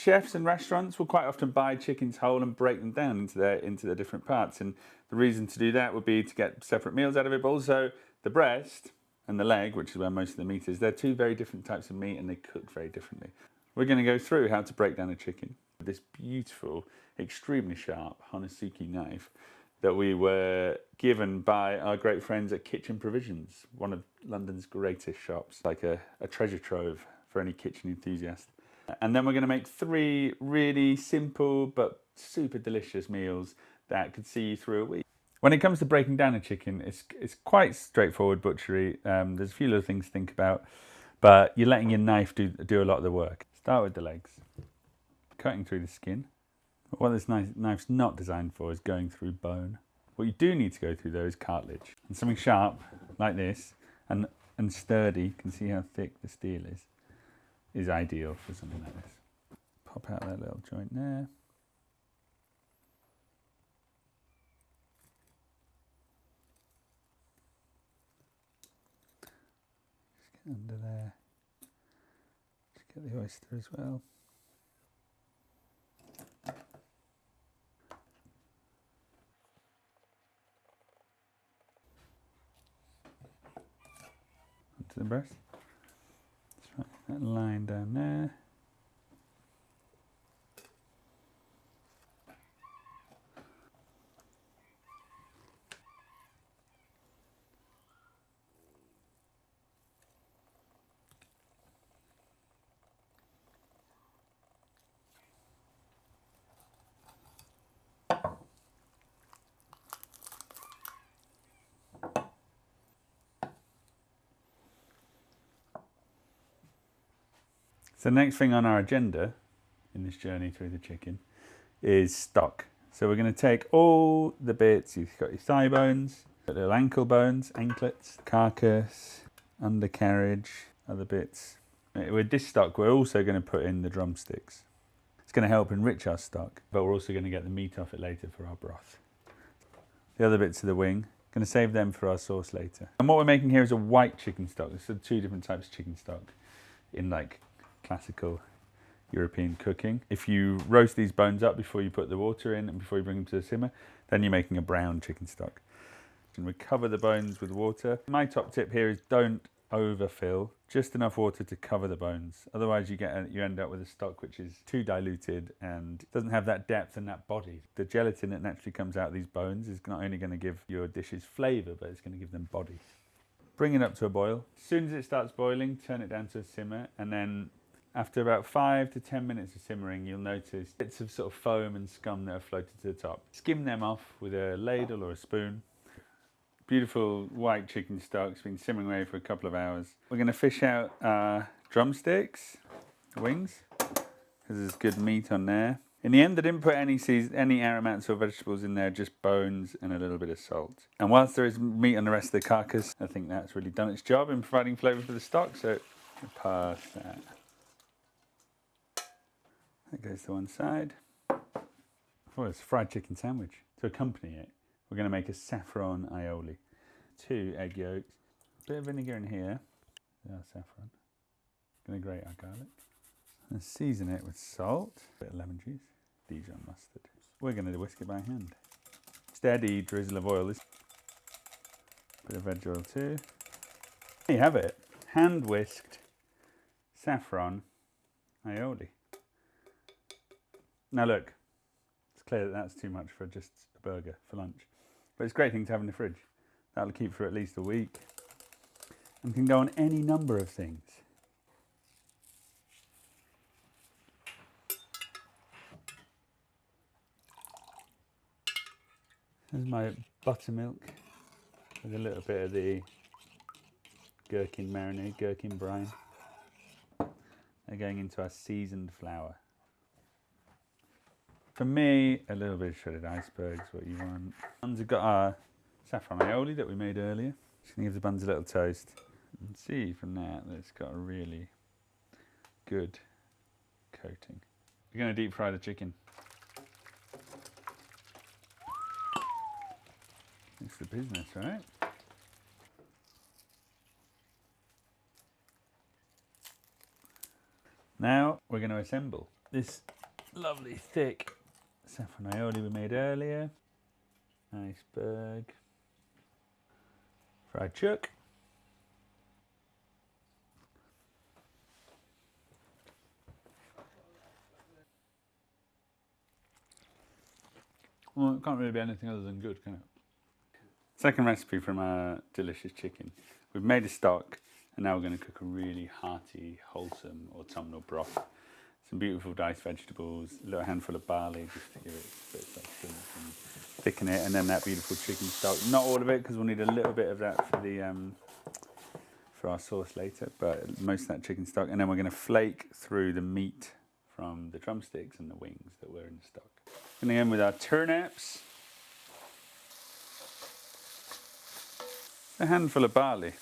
chefs and restaurants will quite often buy chickens whole and break them down into their different parts. And the reason to do that would be to get separate meals out of it, but also the breast and the leg, which is where most of the meat is, they're two very different types of meat and they cook very differently. We're going to go through how to break down a chicken with this beautiful, extremely sharp honosuki knife that we were given by our great friends at Kitchen Provisions, one of London's greatest shops, like a treasure trove for any kitchen enthusiast. And then we're going to make 3 really simple but super delicious meals that could see you through a week. When it comes to breaking down a chicken, it's quite straightforward butchery. There's a few little things to think about, but you're letting your knife do a lot of the work. Start with the legs, cutting through the skin. What this knife's not designed for is going through bone. What you do need to go through though is cartilage. And something sharp like this and sturdy, you can see how thick the steel is ideal for something like this. Pop out that little joint there. Just get under there. Just get the oyster as well. Onto the breast. Just write that line down there. So the next thing on our agenda in this journey through the chicken is stock. So we're going to take all the bits. You've got your thigh bones, little ankle bones, anklets, carcass, undercarriage, other bits. With this stock, we're also going to put in the drumsticks. It's going to help enrich our stock, but we're also going to get the meat off it later for our broth. The other bits of the wing, going to save them for our sauce later. And what we're making here is a white chicken stock. So 2 different types of chicken stock in like classical European cooking. If you roast these bones up before you put the water in and before you bring them to the simmer, then you're making a brown chicken stock. And we cover the bones with water. My top tip here is don't overfill, just enough water to cover the bones. Otherwise you end up with a stock which is too diluted and doesn't have that depth and that body. The gelatin that naturally comes out of these bones is not only going to give your dishes flavour, but it's going to give them body. Bring it up to a boil. As soon as it starts boiling, turn it down to a simmer, and then after about 5 to 10 minutes of simmering, you'll notice bits of sort of foam and scum that have floated to the top. Skim them off with a ladle or a spoon. Beautiful white chicken stock. It's been simmering away for a couple of hours. We're going to fish out our drumsticks, wings, because there's good meat on there. In the end, I didn't put any aromatics or vegetables in there, just bones and a little bit of salt. And whilst there is meat on the rest of the carcass, I think that's really done its job in providing flavour for the stock, so pass that. That goes to one side. Oh, it's a fried chicken sandwich. To accompany it, we're going to make a saffron aioli. 2 egg yolks, a bit of vinegar in here. There's saffron. Going to grate our garlic. And season it with salt, a bit of lemon juice, Dijon mustard. We're going to whisk it by hand. Steady drizzle of oil. Bit of veg oil too. There you have it. Hand whisked saffron aioli. Now look, it's clear that that's too much for just a burger for lunch. But it's a great thing to have in the fridge. That'll keep for at least a week. And can go on any number of things. There's my buttermilk with a little bit of the gherkin marinade, gherkin brine. They're going into our seasoned flour. For me, a little bit of shredded iceberg is what you want. Buns have got our saffron aioli that we made earlier. Just going to give the buns a little toast. And see from that it's got a really good coating. We're going to deep fry the chicken. It's the business, right? Now we're going to assemble. this lovely thick saffron aioli we made earlier. Iceberg. Fried chuck. Well, it can't really be anything other than good, can it? Second recipe from our delicious chicken. We've made a stock, and now we're going to cook a really hearty, wholesome autumnal broth. Some beautiful diced vegetables, a little handful of barley just to give it a bit of substance and thicken it, and then that beautiful chicken stock. Not all of it, because we'll need a little bit of that for our sauce later, but most of that chicken stock. And then we're going to flake through the meat from the drumsticks and the wings that were in the stock. Going in with our turnips. A handful of barley.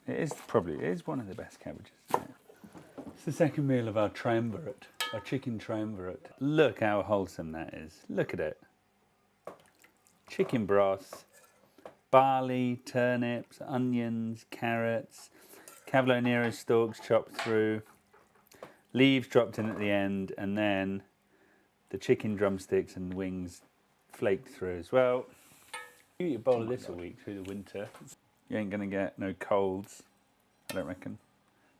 It is one of the best cabbages. Yeah. It's the second meal of our triumvirate, our chicken triumvirate. Look how wholesome that is. Look at it. Chicken broth, barley, turnips, onions, carrots, cavolo nero stalks chopped through, leaves dropped in at the end, and then the chicken drumsticks and wings flaked through as well. You eat a bowl of this a week through the winter. You ain't gonna get no colds, I don't reckon.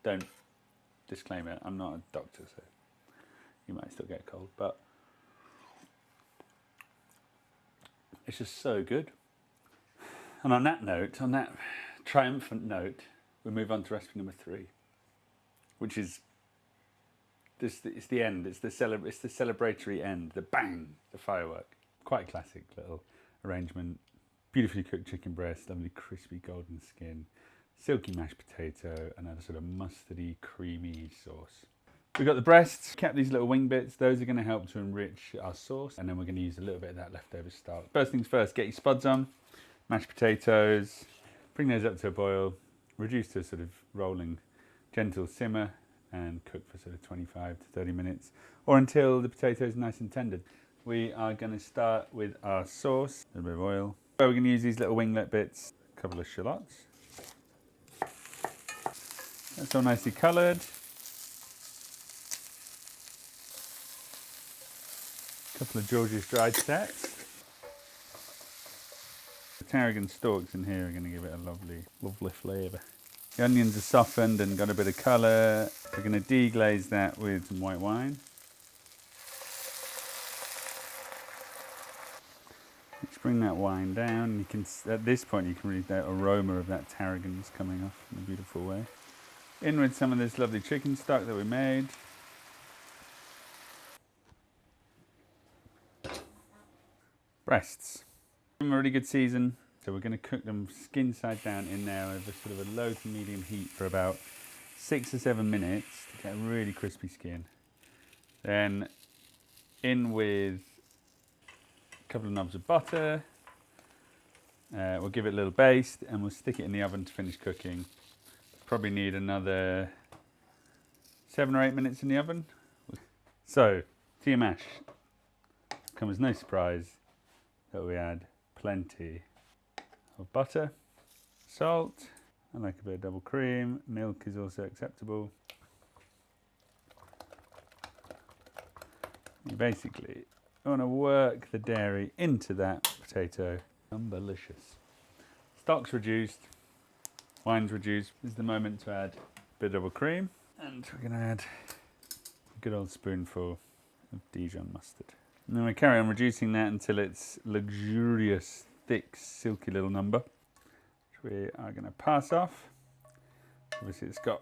Don't, disclaimer, I'm not a doctor, so you might still get a cold, but it's just so good. And on that note, on that triumphant note, we move on to recipe number 3, which is this. It's the end. It's the celebratory end. The bang, the firework. Quite a classic little arrangement. Beautifully cooked chicken breast, lovely crispy golden skin, silky mashed potato, and a sort of mustardy, creamy sauce. We've got the breasts, kept these little wing bits. Those are going to help to enrich our sauce, and then we're going to use a little bit of that leftover stock. First things first, get your spuds on, mashed potatoes, bring those up to a boil, reduce to a sort of rolling, gentle simmer, and cook for sort of 25 to 30 minutes, or until the potatoes are nice and tender. We are going to start with our sauce, a little bit of oil. So we're going to use these little winglet bits, a couple of shallots. That's all nicely coloured. A couple of George's dried stacks. The tarragon stalks in here are going to give it a lovely, lovely flavour. The onions are softened and got a bit of colour. We're going to deglaze that with some white wine. Let's bring that wine down. You can, at this point, you can read that aroma of that tarragon is coming off in a beautiful way. In with some of this lovely chicken stock that we made. Breasts. A really good season, so we're going to cook them skin side down in there over sort of a low to medium heat for about 6 or 7 minutes to get a really crispy skin. Then in with a couple of knobs of butter. We'll give it a little baste and we'll stick it in the oven to finish cooking. Probably need another 7 or 8 minutes in the oven. So, to your mash. Come as no surprise that we add plenty of butter, salt, I like a bit of double cream, milk is also acceptable. You basically want to work the dairy into that potato. Delicious. Stock's reduced, wine's reduced. This is the moment to add a bit of double cream, and we're going to add a good old spoonful of Dijon mustard. And then we carry on reducing that until it's luxurious, thick, silky little number, which we are going to pass off. Obviously it's got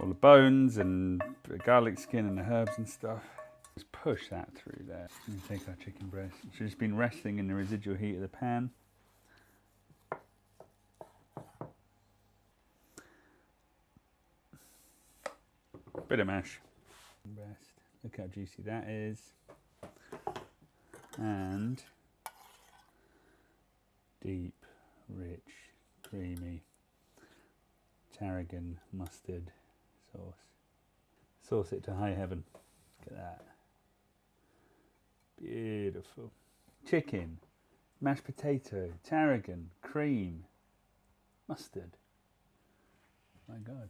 all the bones and the garlic skin and the herbs and stuff. Just push that through there. And take our chicken breast, which has been resting in the residual heat of the pan. Bit of mash. Breast. Look how juicy that is. And deep, rich, creamy tarragon mustard sauce. Sauce it to high heaven. Look at that. Beautiful. Chicken, mashed potato, tarragon, cream, mustard. My God.